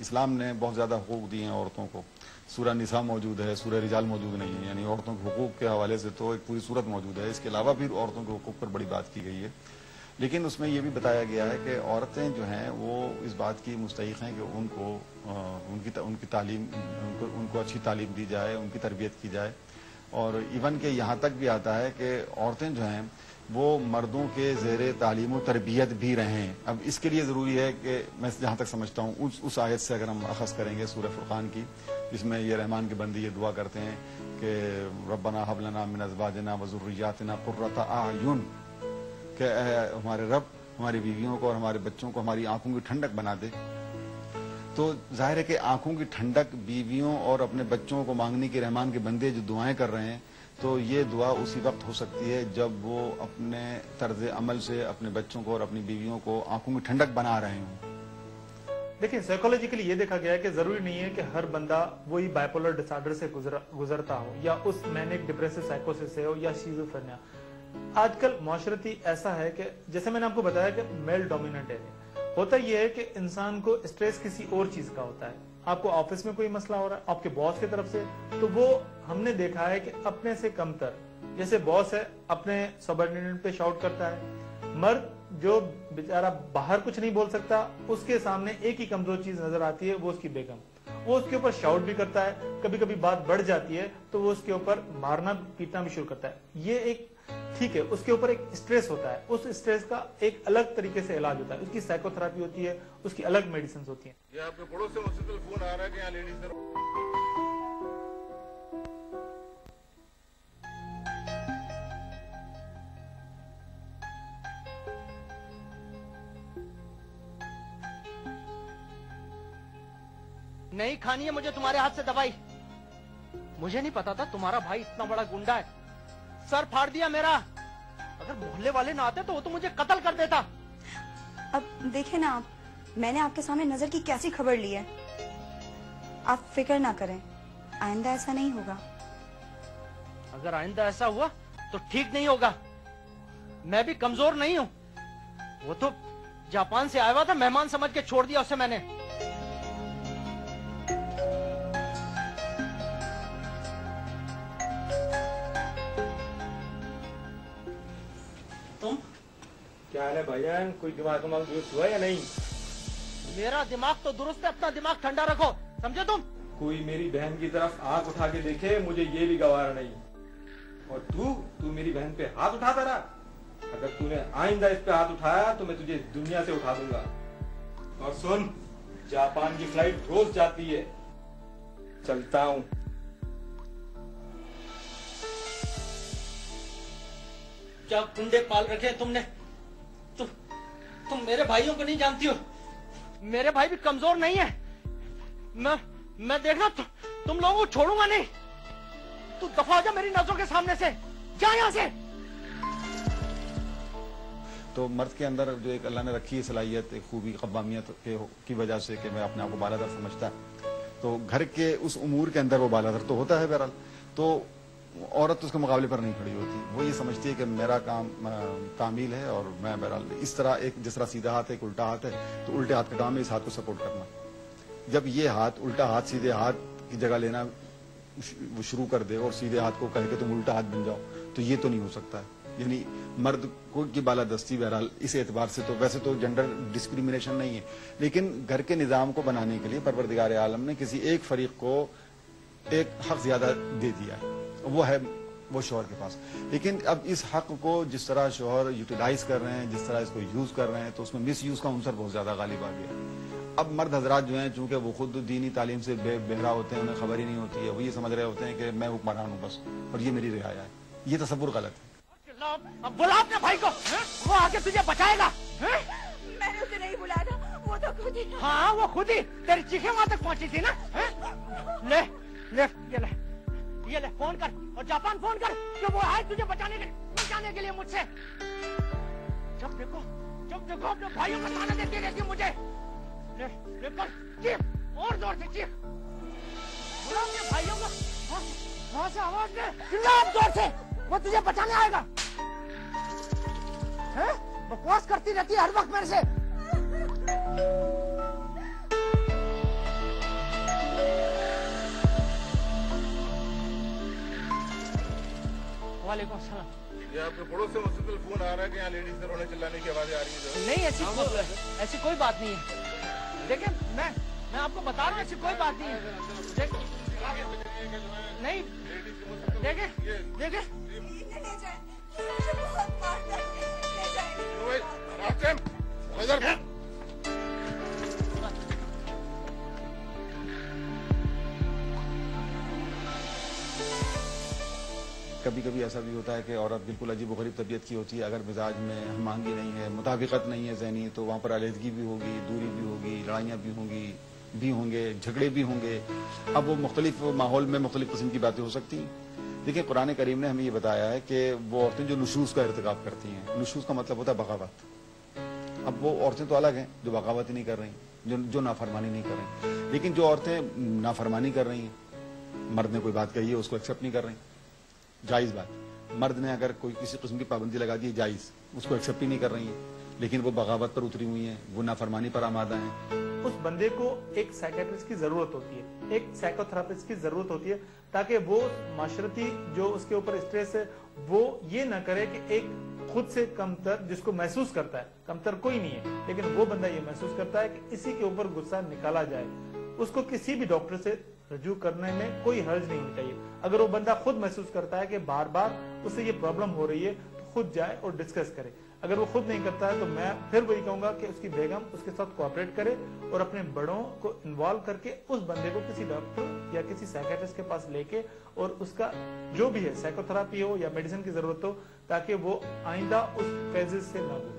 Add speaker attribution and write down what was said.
Speaker 1: इस्लाम ने बहुत ज़्यादा हुकूक दिए हैं औरतों को। सूरह निसा मौजूद है, सूरह रिजाल मौजूद नहीं है, यानी औरतों के हुकूक के हवाले से तो एक पूरी सूरत मौजूद है। इसके अलावा भी औरतों के हुकूक पर बड़ी बात की गई है, लेकिन उसमें यह भी बताया गया है कि औरतें जो हैं वो इस बात की मुस्तहिक हैं कि उनको उनकी तालीम उनको अच्छी तालीम दी जाए, उनकी तरबियत की जाए। और इवन के यहाँ तक भी आता है कि औरतें जो हैं वो मर्दों के ज़ेरे तालीम और तरबियत भी रहें। अब इसके लिए ज़रूरी है कि मैं जहाँ तक समझता हूँ उस आयत से अगर हम अखज़ करेंगे सूरह फुरक़ान की, जिसमें ये रहमान के बंदी ये दुआ करते हैं कि रब्बना हब लना मिन अज़वाजिना व ज़ुर्रिय्यातिना क़ुर्रता अयुन, कि हमारे रब हमारी बीवियों को और हमारे बच्चों को हमारी आंखों की ठंडक बना दे। तो जाहिर है कि आंखों की ठंडक बीवियों और अपने बच्चों को मांगने की रहमान के बंदे जो दुआएं कर रहे हैं, तो ये दुआ उसी वक्त हो सकती है जब वो अपने तर्ज अमल से अपने बच्चों को और अपनी बीवियों को आंखों की ठंडक बना रहे हों।
Speaker 2: देखिए, साइकोलॉजिकली ये देखा गया है कि जरूरी नहीं है कि हर बंदा वही बाइपोलर डिसऑर्डर से गुजरता हो या उस मैनिक डिप्रेसिव साइकोसिस से हो या शिज़ोफ्रेनिया। आजकल माशरती ऐसा है कि जैसे मैंने आपको बताया कि मेल डोमिनेंट एरिया होता यह है कि इंसान को स्ट्रेस किसी और चीज का होता है। आपको ऑफिस में कोई मसला हो रहा है आपके बॉस की तरफ से, तो वो हमने देखा है कि अपने से कमतर, जैसे बॉस है अपने सबऑर्डिनेट पे शाउट करता है, मर्द जो बेचारा बाहर कुछ नहीं बोल सकता उसके सामने एक ही कमजोर चीज नजर आती है, वो उसकी बेगम, वो उसके ऊपर शाउट भी करता है। कभी कभी बात बढ़ जाती है तो वो उसके ऊपर मारना पीटना भी शुरू करता है। ये एक ठीक है, उसके ऊपर एक स्ट्रेस होता है, उस स्ट्रेस का एक अलग तरीके से इलाज होता है, उसकी साइकोथेरेपी होती है, उसकी अलग मेडिसिन होती है।
Speaker 3: ये आपके पड़ोस से मुझसे फोन आ रहा है कि यहाँ लेडीज
Speaker 4: नहीं खानी है मुझे तुम्हारे हाथ से दवाई। मुझे नहीं पता था तुम्हारा भाई इतना बड़ा गुंडा है। सर फाड़ दिया मेरा। अगर मोहल्ले वाले ना आते तो वो तो मुझे कत्ल कर देता।
Speaker 5: अब देखे ना आप, मैंने आपके सामने नजर की कैसी खबर ली है। आप फिक्र ना करें, आइंदा ऐसा नहीं होगा।
Speaker 4: अगर आइंदा ऐसा हुआ तो ठीक नहीं होगा। मैं भी कमजोर नहीं हूँ। वो तो जापान से आया हुआ था, मेहमान समझ के छोड़ दिया उसे मैंने। तुम
Speaker 2: क्या हाल है भाईजान? कोई दिमाग दुरुस्त हुआ या नहीं?
Speaker 4: मेरा दिमाग तो दुरुस्त है, अपना दिमाग ठंडा रखो, समझे तुम?
Speaker 2: कोई मेरी बहन की तरफ आंख उठा के देखे, मुझे ये भी गवारा नहीं। और तू मेरी बहन पे हाथ उठाता रहा। अगर तूने आइंदा इस पे हाथ उठाया तो मैं तुझे दुनिया से उठा दूंगा। और सुन, जापान की फ्लाइट रोज जाती है, चलता हूँ।
Speaker 4: क्या कुंडे पाल रखे तुमने? तुम मेरे भाइयों को नहीं जानती हो। मेरे भाई भी कमजोर नहीं है। मैं देखना तुम लोगों को छोड़ूंगा नहीं। तू दफा हो जा मेरी नजरों के सामने से, जा यहाँ से।
Speaker 1: तो मर्द के अंदर जो एक अल्लाह ने रखी है सलाहियत, एक खूबी कव्वामियत की वजह से कि मैं अपने आप को बालादर समझता, तो घर के उस उमूर के अंदर वो बालादर तो होता है। बहरहाल तो औरत उसके मुकाबले पर नहीं खड़ी होती। वो ये समझती है कि मेरा काम कामिल है और मैं बहरहाल इस तरह, एक जिस तरह सीधा हाथ है एक उल्टा हाथ है, तो उल्टे हाथ का काम है इस हाथ को सपोर्ट करना। जब ये हाथ उल्टा हाथ सीधे हाथ की जगह लेना वो शुरू कर दे और सीधे हाथ को कहे कि तुम उल्टा हाथ बन जाओ, तो ये तो नहीं हो सकता है। यानी मर्द को की बालादस्ती बहरहाल इस एतबार से तो वैसे तो जेंडर डिस्क्रिमिनेशन नहीं है, लेकिन घर के निजाम को बनाने के लिए परवरदिगार आलम ने किसी एक फरीक को एक हक ज्यादा दे दिया है, वो है वो शौहर के पास। लेकिन अब इस हक को जिस तरह शौहर यूटिलाइज कर रहे हैं, जिस तरह इसको यूज कर रहे हैं, तो उसमें मिस यूज का अंसर बहुत ज्यादा गालिब आ गया। अब मर्द हजरात जो हैं, चूंकि वो खुद दीनी तालीम से बेहरा होते हैं, उन्हें खबर ही नहीं होती है, वो ये समझ रहे होते हैं कि मैं हुक्मरान हूँ बस और ये मेरी रियाया है। ये तसव्वुर गलत है।
Speaker 4: अब बुला अपने भाई को, वो आके तुझे बचाएगा।
Speaker 5: मैंने उसे नहीं बुलाया था, वो तो खुद ही।
Speaker 4: हाँ वो खुद ही, तेरी चीखें वहां तक पहुंची थी ना। ले ये ले फोन कर और जापान फोन कर कि वो आए तुझे बचाने के लिए मुझसे। जब देखो अपने भाइयों का ताना देती रहती है मुझे। ले कर चीख, और जोर से चीख, बुला अपने भाइयों को। वहां से आवाज दे, चिल्ला जोर से, वो तुझे बचाने आएगा। बकवास करती रहती है हर वक्त मेरे से। वालेकुम सलाम।
Speaker 3: ये आपके पड़ोस से मुस्तकिल फोन आ रहा है कि यहाँ लेडीज रोने चिल्लाने की आवाजें आ रही हैं।
Speaker 4: नहीं, ऐसी कोई बात नहीं है। देखिए मैं आपको बता रहा हूँ, ऐसी कोई बात नहीं है। नहीं, देखे
Speaker 1: कभी कभी ऐसा भी होता है कि औरत बिल्कुल अजीब गरीब तबीयत की होती है, अगर मिजाज में हमआहंगी नहीं है, मुताबिकत नहीं है ज़हनी, तो वहाँ पर आलीदगी भी होगी, दूरी भी होगी, लड़ाइयाँ भी होंगे, झगड़े भी होंगे। अब वो मुख्तलिफ माहौल में मुख्तलिफ किस्म की बातें हो सकती हैं। देखिए कुरान करीम ने हमें ये बताया है कि वो औरतें जो नुशूज़ का इर्तिकाब करती हैं, नुशूज़ का मतलब होता है बगावत। अब वो औरतें तो अलग हैं जो बगावत ही नहीं कर रही, जो नाफरमानी नहीं कर रही, लेकिन जो औरतें नाफरमानी कर रही हैं, मर्द ने कोई बात कही है उसको एक्सेप्ट नहीं कर रही, जायज बात। मर्द ने अगर कोई किसी किस्म की पाबंदी लगा दी है, जायज, उसको एक्सेप्ट ही नहीं कर रही है, लेकिन वो बगावत पर उतरी हुई है, वो नाफरमानी पर आमादा है।
Speaker 2: उस बंदे को एक साइकेट्रिस्ट की जरूरत होती है, एक साइकोथेरापिस्ट की जरूरत होती है, ताकि वो माशरती जो उसके ऊपर स्ट्रेस है वो ये ना करे कि एक खुद से कमतर जिसको महसूस करता है, कमतर कोई नहीं है, लेकिन वो बंदा ये महसूस करता है कि इसी के ऊपर गुस्सा निकाला जाए, उसको किसी भी डॉक्टर से रजू करने में कोई हर्ज नहीं होनी चाहिए। अगर वो बंदा खुद महसूस करता है कि बार बार उससे ये प्रॉब्लम हो रही है तो खुद जाए और डिस्कस करे। अगर वो खुद नहीं करता है तो मैं फिर वही कहूंगा कि उसकी बेगम उसके साथ कोऑपरेट करे और अपने बड़ों को इन्वॉल्व करके उस बंदे को किसी डॉक्टर या किसी साइकियाट्रिस्ट के पास लेके और उसका जो भी है साइकोथेरापी हो या मेडिसिन की जरूरत हो, ताकि वो आइंदा उस फेजेस से ना गुजरे।